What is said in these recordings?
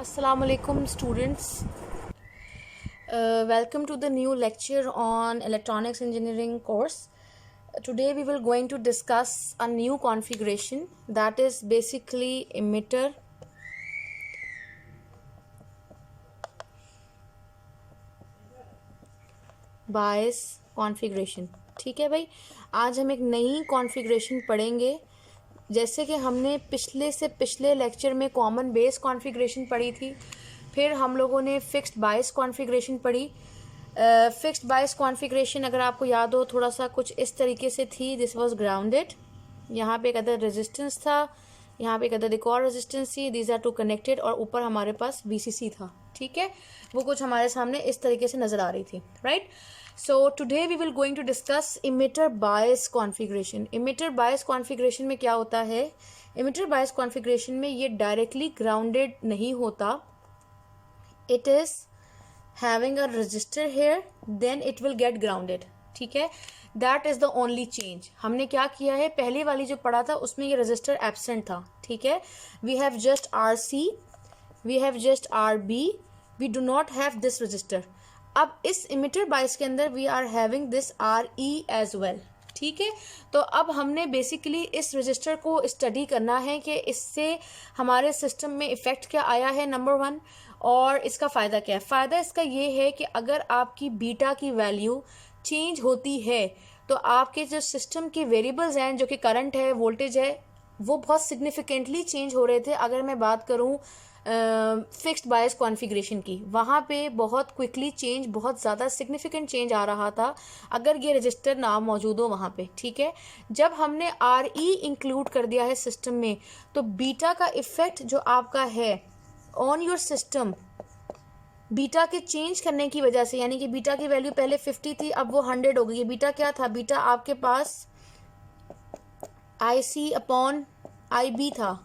Assalamu alaikum students. Welcome to the new lecture on electronics engineering course. Today we will going to discuss a new configuration that is basically emitter bias configuration. ठीक है भाई, आज हम एक नई configuration पढ़ेंगे. जैसे कि हमने पिछले लेक्चर में कॉमन बेस कॉन्फ़िगरेशन पढ़ी थी, फिर हम लोगों ने फिक्स्ड बायस कॉन्फ़िगरेशन पढ़ी. फिक्स्ड बायस कॉन्फ़िगरेशन अगर आपको याद हो थोड़ा सा कुछ इस तरीके से थी. दिस वाज ग्राउंडेड, यहाँ पे एक अदर रेजिस्टेंस था, यहाँ पे एक अदर एक और रेजिस्टेंस थी. दीज आर टू कनेक्टेड और ऊपर हमारे पास VCC था. ठीक है, वो कुछ हमारे सामने इस तरीके से नज़र आ रही थी. Right. So today we will going to discuss emitter bias configuration. Emitter bias configuration में क्या होता है? Emitter bias configuration में ये directly grounded नहीं होता. It is having a resistor here, then it will get grounded. ठीक है, that is the only change. हमने क्या किया है, पहले वाली जो पढ़ा था उसमें ये resistor absent था. ठीक है, we have just RC, we have just RB, we do not have this resistor. अब इस इमिटर बायस के अंदर we are having this RE as well. ठीक है, तो अब हमने बेसिकली इस रजिस्टर को स्टडी करना है कि इससे हमारे सिस्टम में इफ़ेक्ट क्या आया है, नंबर 1, और इसका फ़ायदा क्या है. फ़ायदा इसका ये है कि अगर आपकी बीटा की वैल्यू चेंज होती है तो आपके जो सिस्टम के वेरिएबल्स हैं, जो कि करंट है, वोल्टेज है, वो बहुत सिग्निफिकेंटली चेंज हो रहे थे. अगर मैं बात करूँ फिक्स्ड बायस कॉन्फ़िगरेशन की, वहाँ पे बहुत क्विकली चेंज, बहुत ज़्यादा सिग्निफिकेंट चेंज आ रहा था अगर ये रजिस्टर ना मौजूद हो वहाँ पे. ठीक है, जब हमने RE इंक्लूड कर दिया है सिस्टम में, तो बीटा का इफ़ेक्ट जो आपका है ऑन योर सिस्टम, बीटा के चेंज करने की वजह से, यानी कि बीटा की वैल्यू पहले 50 थी, अब वो 100 हो गई. बीटा क्या था? बीटा आपके पास IC अपॉन IB था.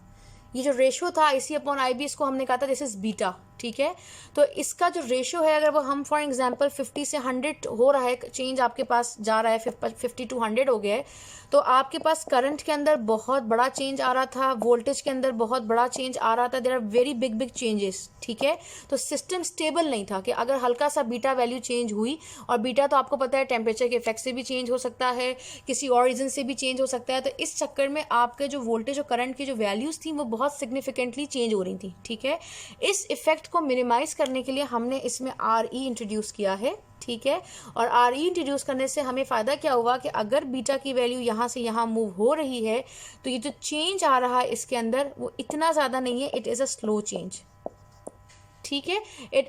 ये जो रेशो था IC अपॉन IB, इसको हमने कहा था दिस इज बीटा. ठीक है, तो इसका जो रेशो है, अगर वो हम फॉर एग्जांपल 50 से 100 हो रहा है, चेंज आपके पास जा रहा है, 50 to 100 हो गया है, तो आपके पास करंट के अंदर बहुत बड़ा चेंज आ रहा था, वोल्टेज के अंदर बहुत बड़ा चेंज आ रहा था. There are very big changes. ठीक है, तो सिस्टम स्टेबल नहीं था कि अगर हल्का सा बीटा वैल्यू चेंज हुई, और बीटा तो आपको पता है टेम्परेचर के इफेक्ट से भी चेंज हो सकता है, किसी और रीज़न से भी चेंज हो सकता है, तो इस चक्कर में आपके जो वोल्टेज और करंट की जो वैल्यूज़ थी वो बहुत सिग्निफिकेंटली चेंज हो रही थी. ठीक है, इस इफेक्ट को मिनिमाइज़ करने के लिए हमने इसमें RE इंट्रोड्यूस किया है. ठीक है, और RE इंट्रोड्यूस करने से हमें फ़ायदा क्या हुआ कि अगर बीटा की वैल्यू यहाँ से यहाँ मूव हो रही है, तो ये जो चेंज आ रहा है इसके अंदर वो इतना ज़्यादा नहीं है, it is a slow change. ठीक है, it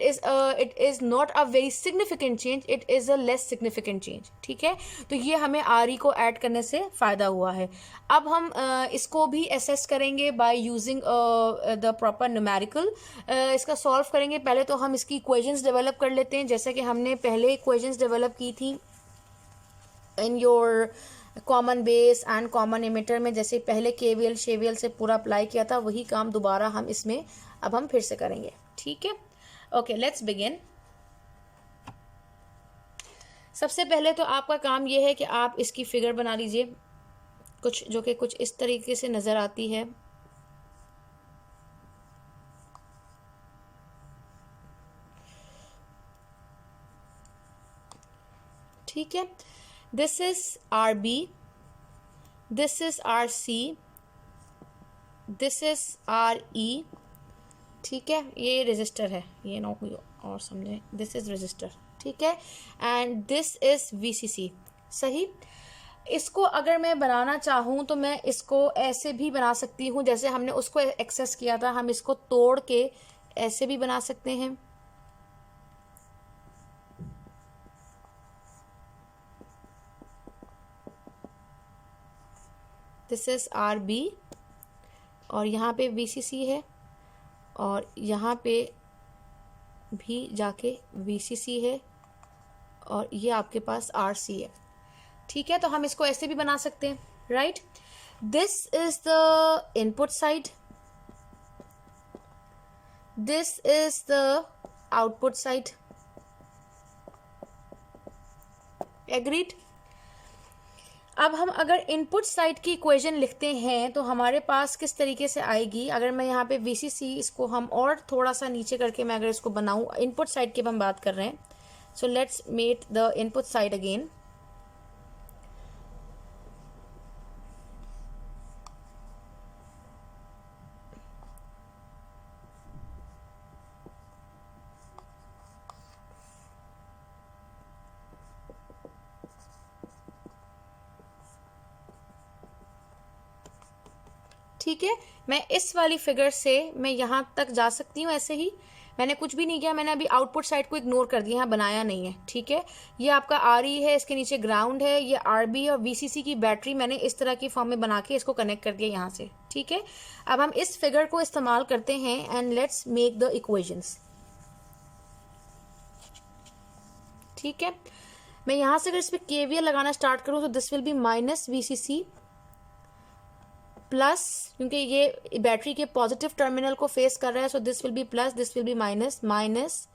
is not a very significant change, it is a less significant change. ठीक है, तो ये हमें RE को ऐड करने से फ़ायदा हुआ है. अब हम इसको भी असेस करेंगे by using the proper numerical. इसका सॉल्व करेंगे. पहले तो हम इसकी इक्वेशंस डेवलप कर लेते हैं, जैसे कि हमने पहले इक्वेशंस डेवलप की थी in your common base and common emitter में. जैसे पहले KVL शेवीएल से पूरा अप्लाई किया था, वही काम दोबारा हम इसमें अब हम फिर से करेंगे. ठीक है, ओके, लेट्स बिगिन. सबसे पहले तो आपका काम ये है कि आप इसकी फिगर बना लीजिए, कुछ जो कि कुछ इस तरीके से नज़र आती है. ठीक है, this is RB, this is RC, this is RE. ठीक है, ये रजिस्टर है, ये ना कोई और समझे, दिस इज रजिस्टर. ठीक है, एंड दिस इज VCC. सही. इसको अगर मैं बनाना चाहूँ तो मैं इसको ऐसे भी बना सकती हूँ जैसे हमने उसको एक्सेस किया था. हम इसको तोड़ के ऐसे भी बना सकते हैं. दिस इज RB और यहाँ पे VCC है, और यहाँ पे भी जाके VCC है, और ये आपके पास RC है. ठीक है, तो हम इसको ऐसे भी बना सकते हैं. Right, this is the input side, this is the output side. Agreed. अब हम अगर इनपुट साइड की इक्वेशन लिखते हैं तो हमारे पास किस तरीके से आएगी, अगर मैं यहाँ पे VCC इसको हम और थोड़ा सा नीचे करके मैं अगर इसको बनाऊँ, इनपुट साइड की हम बात कर रहे हैं, so let's make the input side again. ठीक है, मैं इस वाली फिगर से मैं यहाँ तक जा सकती हूँ। ऐसे ही मैंने कुछ भी नहीं किया, मैंने अभी आउटपुट साइड को इग्नोर कर दिया, यहाँ बनाया नहीं है। ठीक है, ये आपका RE है, इसके नीचे ग्राउंड है, ये RB और VCC की बैटरी मैंने इस तरह की फॉर्म में बना के इसको कनेक्ट कर दिया यहाँ से। ठीक है, अब हम इस फिगर को इस्तेमाल करते हैं and let's make the equations. ठीक है, मैं यहाँ से अगर इस पर KVL लगाना स्टार्ट करूँ तो this will be minus VCC plus, क्योंकि ये बैटरी के पॉजिटिव टर्मिनल को फेस कर रहा है, so this will be plus, this will be minus, minus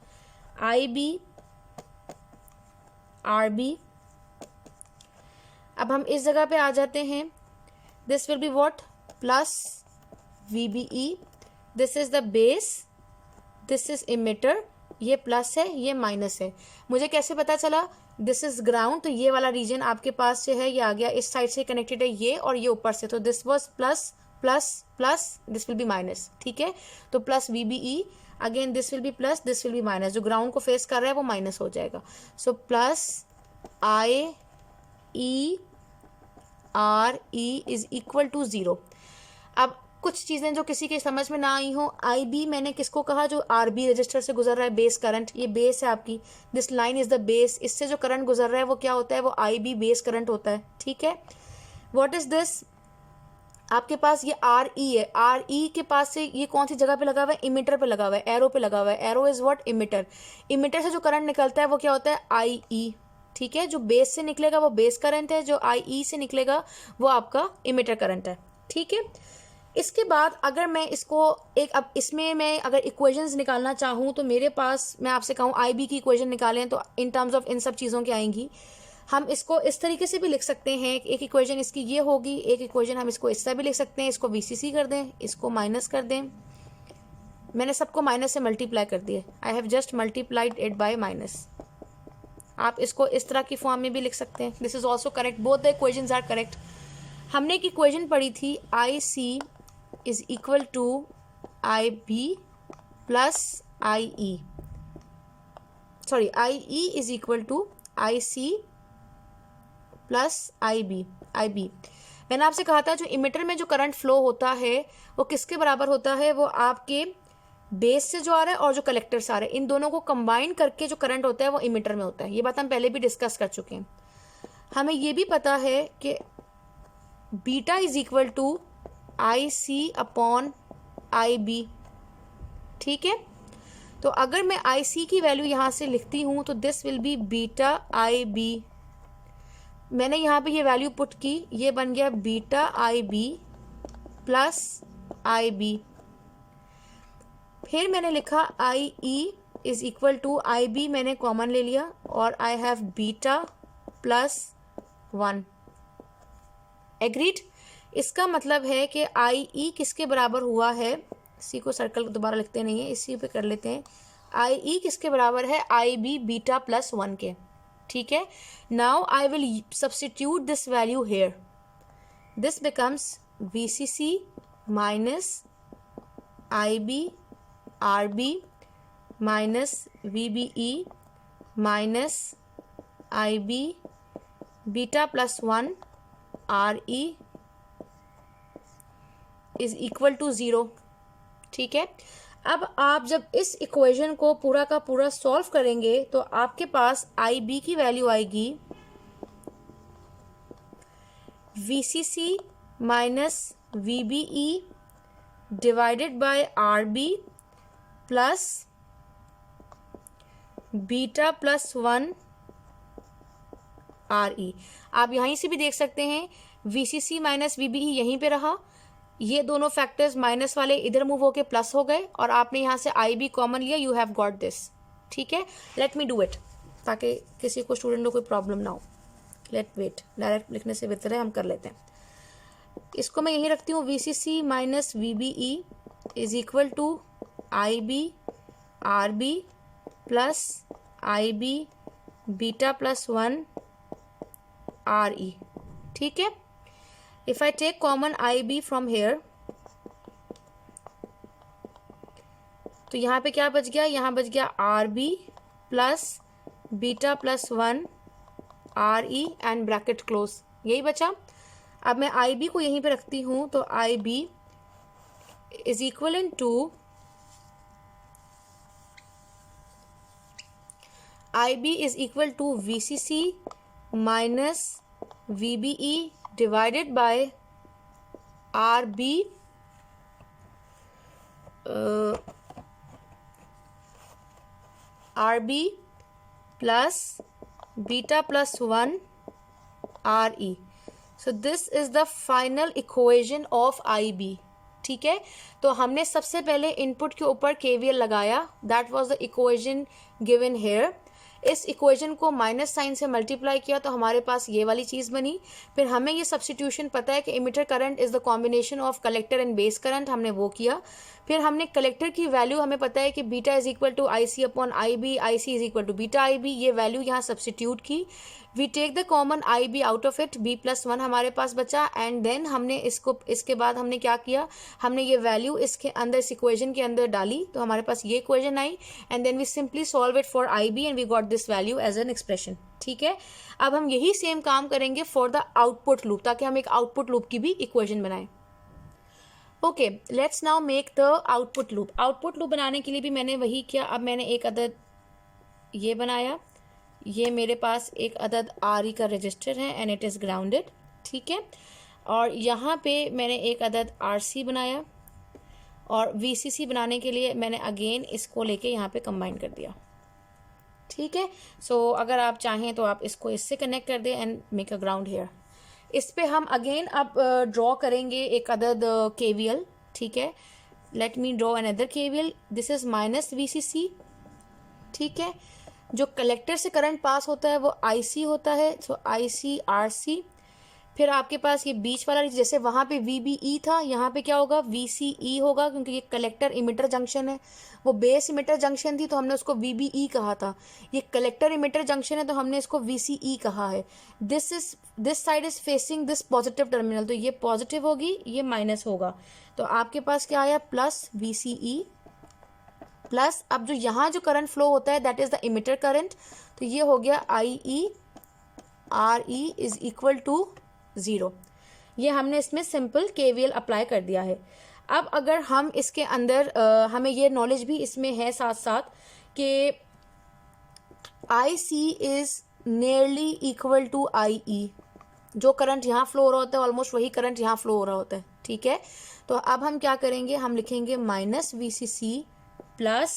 IB RB। अब हम इस जगह पे आ जाते हैं, this will be what, plus VBE, this is the base, this is emitter, ये प्लस है ये माइनस है। मुझे कैसे पता चला, दिस इज ग्राउंड, तो ये वाला रीजन आपके पास जो है ये आ गया, इस साइड से कनेक्टेड है ये और ये ऊपर से, तो this was plus plus plus, this will be minus. ठीक है, तो plus VBE again, this will be plus, this will be minus, जो ग्राउंड को फेस कर रहा है वो माइनस हो जाएगा। So plus IE RE is equal to 0। अब कुछ चीज़ें जो किसी के समझ में ना आई हो, IB मैंने किसको कहा, जो RB रजिस्टर से गुजर रहा है बेस करंट, ये बेस है आपकी, this line is the base, इससे जो करंट गुजर रहा है वो क्या होता है, वो IB बेस करंट होता है। ठीक है, व्हाट इज दिस, आपके पास ये RE है, RE के पास से ये कौन सी जगह पे लगा हुआ है, इमिटर पे लगा हुआ है, एरो पे लगा हुआ है, arrow is what, emitter, emitter से जो करंट निकलता है वो क्या होता है, IE। ठीक है, जो बेस से निकलेगा वो बेस करंट है, जो IE से निकलेगा वो आपका इमिटर करंट है। ठीक है, इसके बाद अगर मैं इसको एक, अब इसमें मैं अगर इक्वेशंस निकालना चाहूँ तो मेरे पास, मैं आपसे कहूँ IB की इक्वेशन निकालें तो इन टर्म्स ऑफ इन सब चीज़ों की आएंगी। हम इसको इस तरीके से भी लिख सकते हैं, एक इक्वेशन इसकी ये होगी, एक इक्वेशन हम इसको इस तरह भी लिख सकते हैं, इसको VCC कर दें, इसको माइनस कर दें, मैंने सबको माइनस से मल्टीप्लाई कर दिए, I have just multiplied it by minus. आप इसको इस तरह की फॉर्म में भी लिख सकते हैं, this is also correct, both the equations are correct. हमने एक इक्वेशन पढ़ी थी, IC is equal to IB plus IE, sorry, IE is equal to IC plus IB। मैंने आपसे कहा था जो इमिटर में जो करंट फ्लो होता है वो किसके बराबर होता है, वो आपके बेस से जो आ रहा है और जो कलेक्टर से आ रहा है, इन दोनों को कंबाइन करके जो करंट होता है वो इमिटर में होता है। ये बात हम पहले भी डिस्कस कर चुके हैं। हमें ये भी पता है कि beta is equal to IC upon IB। ठीक है, तो अगर मैं IC की वैल्यू यहाँ से लिखती हूँ तो this will B beta IB, मैंने यहाँ पे ये वैल्यू पुट की, ये बन गया बीटा IB प्लस IB। फिर मैंने लिखा IE is equal to IB, मैंने कॉमन ले लिया और I have beta plus 1। Agreed, इसका मतलब है कि IE किसके बराबर हुआ है, इसी को सर्कल दोबारा लिखते नहीं है, इसी पे कर लेते हैं, IE किसके बराबर है, IB बीटा प्लस 1 के। ठीक है, now I will substitute this value here, this becomes VCC minus IB RB minus VBE minus IB beta plus 1 RE is equal to 0। ठीक है, अब आप जब इस इक्वेशन को पूरा का पूरा सॉल्व करेंगे तो आपके पास IB की वैल्यू आएगी VCC minus VBE divided by RB plus beta plus 1 RE। आप यहीं से भी देख सकते हैं VCC माइनस VBE यहीं पे रहा, ये दोनों फैक्टर्स माइनस वाले इधर मूव होके प्लस हो गए और आपने यहाँ से IB कॉमन लिया, यू हैव गॉट दिस। ठीक है, लेट मी डू इट ताकि किसी को स्टूडेंट को कोई प्रॉब्लम ना हो। लेट वेट, डायरेक्ट लिखने से बेहतर है हम कर लेते हैं। इसको मैं यहीं रखती हूँ, VCC minus VBE is equal to IB RB plus IB beta plus 1 RE। ठीक है, if I take common IB from here, तो यहाँ पे क्या बच गया, यहाँ बच गया RB plus beta plus 1 RE and bracket close, यही बचा। अब मैं IB को यहीं पे रखती हूँ, तो IB is equal to IB is equal to VCC minus VBE divided by RB RB plus beta plus 1 RE। So this is the final equation of IB। ठीक है, तो हमने सबसे पहले इनपुट के ऊपर KVL लगाया, that was the equation given here. इस इक्वेशन को माइनस साइन से मल्टीप्लाई किया तो हमारे पास ये वाली चीज़ बनी। फिर हमें ये सब्स्टिट्यूशन पता है कि emitter current is the combination of collector and base current, हमने वो किया। फिर हमने कलेक्टर की वैल्यू, हमें पता है कि beta is equal to IC upon IB, IC is equal to beta IB, ये वैल्यू यहाँ सब्स्टिट्यूट की। We take the common IB out of it, B plus 1 हमारे पास बचा, एंड देन हमने इसके बाद हमने क्या किया, हमने ये वैल्यू इसके अंदर, इस इक्वेशन के अंदर डाली, तो हमारे पास ये इक्वेशन आई, and then we simply solve it for IB and we got this value as an expression. ठीक है, अब हम यही सेम काम करेंगे फॉर द आउटपुट लूप, ताकि हम एक आउटपुट लूप की भी इक्वेशन बनाएं। Okay, let's now make the output loop. Output loop बनाने के लिए भी मैंने वही किया। अब मैंने एक अदद ये बनाया, ये मेरे पास एक अदद RE का रजिस्टर है एंड इट इज़ ग्राउंडेड। ठीक है, और यहाँ पे मैंने एक अदद RC बनाया, और VCC बनाने के लिए मैंने अगेन इसको लेके यहाँ पे कंबाइन कर दिया। ठीक है, सो अगर आप चाहें तो आप इसको इससे कनेक्ट कर दें and make a ground here. इस पे हम अगेन अब ड्रॉ करेंगे एक अदद KVL। ठीक है, let me draw another KVL। This is minus VCC। ठीक है, जो कलेक्टर से करंट पास होता है वो IC होता है, सो IC RC। फिर आपके पास ये बीच वाला, जैसे वहाँ पे VBE था, यहाँ पे क्या होगा, VCE होगा, क्योंकि ये कलेक्टर इमिटर जंक्शन है। वो बेस इमिटर जंक्शन थी तो हमने उसको VBE कहा था, ये कलेक्टर इमिटर जंक्शन है तो हमने इसको VCE कहा है। This side is facing this positive terminal, तो ये पॉजिटिव होगी, ये माइनस होगा, तो आपके पास क्या आया, प्लस VCE प्लस, अब जो यहाँ जो करंट फ्लो होता है that is the emitter current, तो ये हो गया IE RE is equal to 0। ये हमने इसमें सिंपल KVL अप्लाई कर दिया है। अब अगर हम इसके अंदर हमें ये नॉलेज भी इसमें है साथ साथ कि IC is nearly equal to IE, जो करंट यहाँ फ्लो हो रहा होता है ऑलमोस्ट वही करंट यहाँ फ्लो हो रहा होता है। ठीक है, तो अब हम क्या करेंगे, हम लिखेंगे minus VCC plus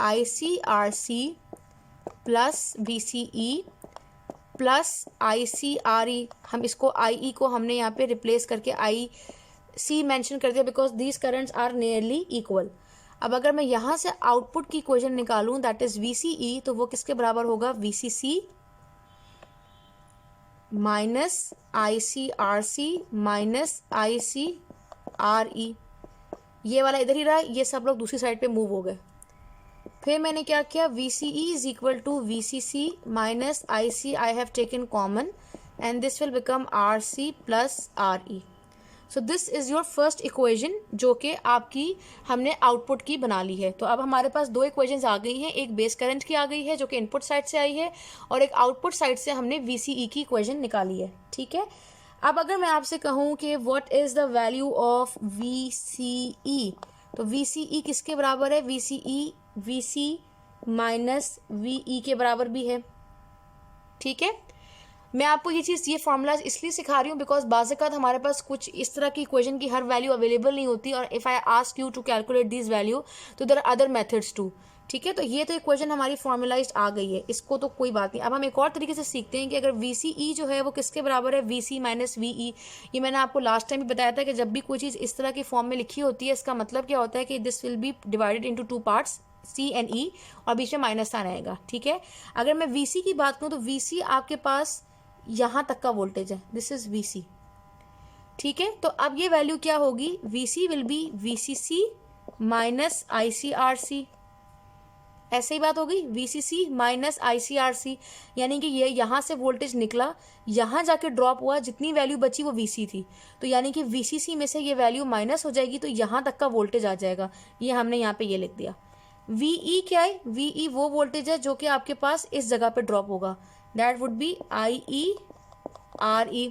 IC RC plus VCE plus IC RE। हम इसको IE को हमने यहाँ पे रिप्लेस करके IC मेंशन कर दिया because these currents are nearly equal. अब अगर मैं यहाँ से आउटपुट की इक्वेशन निकालूं दैट इज VCE, तो वो किसके बराबर होगा, VCC minus IC RC minus IC RE। ये वाला इधर ही रहा, ये सब लोग दूसरी साइड पे मूव हो गए। फिर मैंने क्या किया, VCE is equal to VCC minus IC I have taken common and this will become RC plus RE। So this is your first equation जो कि आपकी हमने आउटपुट की बना ली है। तो अब हमारे पास दो इक्वेशंस आ गई हैं, एक बेस करंट की आ गई है जो कि इनपुट साइड से आई है, और एक आउटपुट साइड से हमने VCE की इक्वेशन निकाली है। ठीक है, अब अगर मैं आपसे कहूँ कि what is the value of VCE, तो VCE किसके बराबर है, VCE VC माइनस VE के बराबर भी है। ठीक है, मैं आपको ये चीज़, ये फॉर्मूलाज इसलिए सिखा रही हूँ बिकॉज बाज़ात हमारे पास कुछ इस तरह की इक्वेशन की हर वैल्यू अवेलेबल नहीं होती, और if I ask you to calculate this value तो there are other methods too. ठीक है, तो ये तो इक्वेशन हमारी फॉर्मुलाइज्ड आ गई है, इसको तो कोई बात नहीं। अब हम एक और तरीके से सीखते हैं कि अगर VCE जो है वो किसके बराबर है, VC माइनस VE। ये मैंने आपको लास्ट टाइम भी बताया था कि जब भी कोई चीज़ इस तरह की फॉर्म में लिखी होती है इसका मतलब क्या होता है कि this will B divided into 2 parts, C and E, और बीच में माइनस साइन आएगा। ठीक है, अगर मैं VC की बात करूँ तो VC आपके पास यहाँ तक का वोल्टेज है, दिस इज VC। ठीक है, तो अब ये वैल्यू क्या होगी, VC will be VCC minus ICRC। ऐसे ही बात होगी, VCC माइनस ICRC, यानी कि ये यहाँ से वोल्टेज निकला, यहाँ जाके ड्रॉप हुआ, जितनी वैल्यू बची वो VC थी, तो यानी कि VCC में से ये वैल्यू माइनस हो जाएगी, तो यहाँ तक का वोल्टेज आ जाएगा। ये हमने यहाँ पे ये लिख दिया। VE क्या है, VE वो वोल्टेज है जो कि आपके पास इस जगह पे ड्रॉप होगा, दैट वुड बी IERE।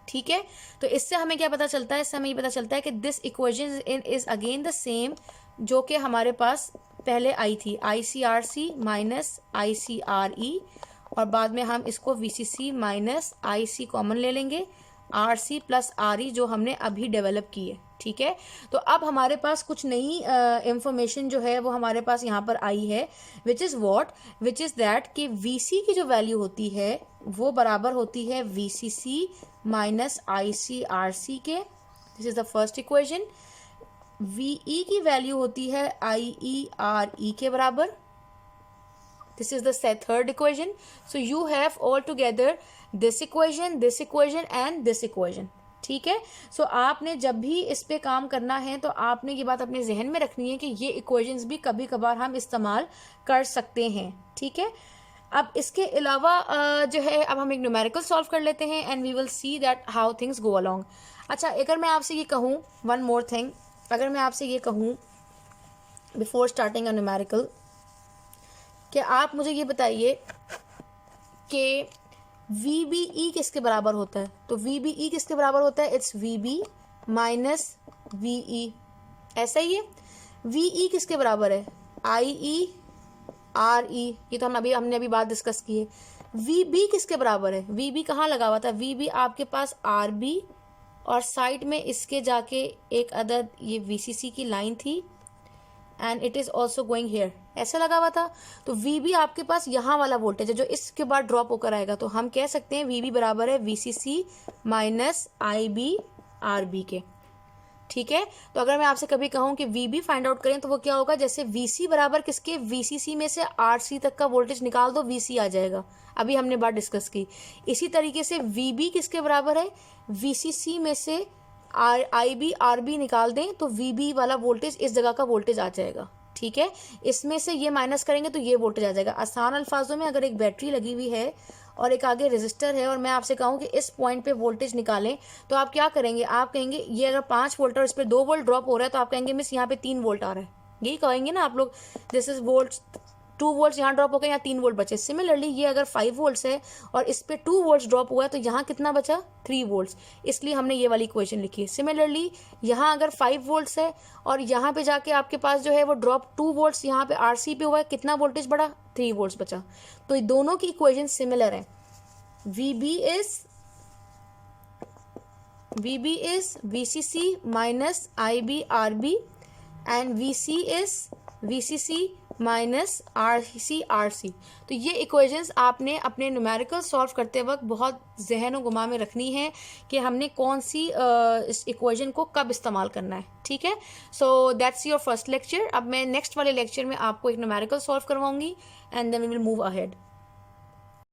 ठीक है, तो इससे हमें क्या पता चलता है, इससे हमें ये पता चलता है कि this equation is again the same जो कि हमारे पास पहले आई थी, ICRC माइनस ICRE, और बाद में हम इसको VCC माइनस IC कॉमन ले लेंगे, RC प्लस RE जो हमने अभी डेवलप की है। ठीक है, तो अब हमारे पास कुछ नई इंफॉर्मेशन जो है वो हमारे पास यहाँ पर आई है, which is what, which is that कि VC की जो वैल्यू होती है वो बराबर होती है VCC माइनस ICRC के, this is the first equation. VE की वैल्यू होती है IERE के बराबर, this is the third equation. So you have all together this equation and this equation. ठीक है, सो आपने जब भी इस पे काम करना है तो आपने ये बात अपने जहन में रखनी है कि ये इक्वेशंस भी कभी कभार हम इस्तेमाल कर सकते हैं। ठीक है, अब इसके अलावा जो है, अब हम एक न्यूमेरिकल सॉल्व कर लेते हैं and we will see that how things go along. अच्छा, अगर मैं आपसे ये कहूँ, वन मोर थिंग, अगर मैं आपसे ये कहूँ बिफोर स्टार्टिंग अ न्यूमेरिकल, कि आप मुझे ये बताइए कि VBE किसके बराबर होता है, तो VBE किसके बराबर होता है, इट्स VB माइनस VE, ऐसा ही है। VE किसके बराबर है, IERE, ये तो हमने अभी बात डिस्कस की है। VB किसके बराबर है, VB कहाँ लगा हुआ था, VB आपके पास RB और साइड में इसके जाके एक अदद ये VCC की लाइन थी and it is also going hair, ऐसे लगा हुआ था। तो VB आपके पास यहाँ वाला वोल्टेज है जो इसके बाद ड्रॉप होकर आएगा, तो हम कह सकते हैं VB बराबर है VCC माइनस IBRB के। ठीक है, तो अगर मैं आपसे कभी कहूँ कि VB फाइंड आउट करें तो वो क्या होगा, जैसे VC बराबर किसके, VCC में से RC तक का वोल्टेज निकाल दो, VC आ जाएगा, अभी हमने बात डिस्कस की। इसी तरीके से VB किसके बराबर है, VCC में से IBRB निकाल दें तो VB वाला वोल्टेज इस जगह का वोल्टेज आ जाएगा। ठीक है, इसमें से ये माइनस करेंगे तो ये वोल्टेज आ जाएगा। आसान अल्फाजों में, अगर एक बैटरी लगी हुई है और एक आगे रेजिस्टर है और मैं आपसे कहूँ कि इस पॉइंट पे वोल्टेज निकालें, तो आप क्या करेंगे, आप कहेंगे ये अगर 5 वोल्ट और इस पर 2 वोल्ट ड्रॉप हो रहा है तो आप कहेंगे मिस यहाँ पे 3 वोल्ट आ रहा है, यही कहेंगे ना आप लोग, दिस इज वोल्ट, 2 वोल्ट यहाँ ड्रॉप हो गए, यहाँ 3 वोल्ट बचे। सिमिलरली ये अगर 5 वोल्ट्स है और इस पे 2 वोल्ट्स ड्रॉप हुआ है तो यहाँ कितना बचा, 3 वोल्ट्स, इसलिए हमने ये वाली इक्वेशन लिखी है। सिमिलरली यहाँ अगर 5 वोल्ट्स है और यहाँ पे जाके आपके पास जो है वो ड्रॉप 2 वोल्ट्स यहाँ पे RC पे हुआ है, कितना वोल्टेज बढ़ा, 3 वोल्ट्स बचा। तो दोनों की इक्वेशन सिमिलर है। VB is VCC minus IBRB and VC is VCC minus RC। तो ये इक्वेशंस आपने अपने न्यूमेरिकल सॉल्व करते वक्त बहुत जहन व गुमा में रखनी है कि हमने कौन सी इस इक्वेशन को कब इस्तेमाल करना है। ठीक है, so that's your first lecture. अब मैं नेक्स्ट वाले लेक्चर में आपको एक न्यूमेरिकल सॉल्व करवाऊंगी and then we will move ahead.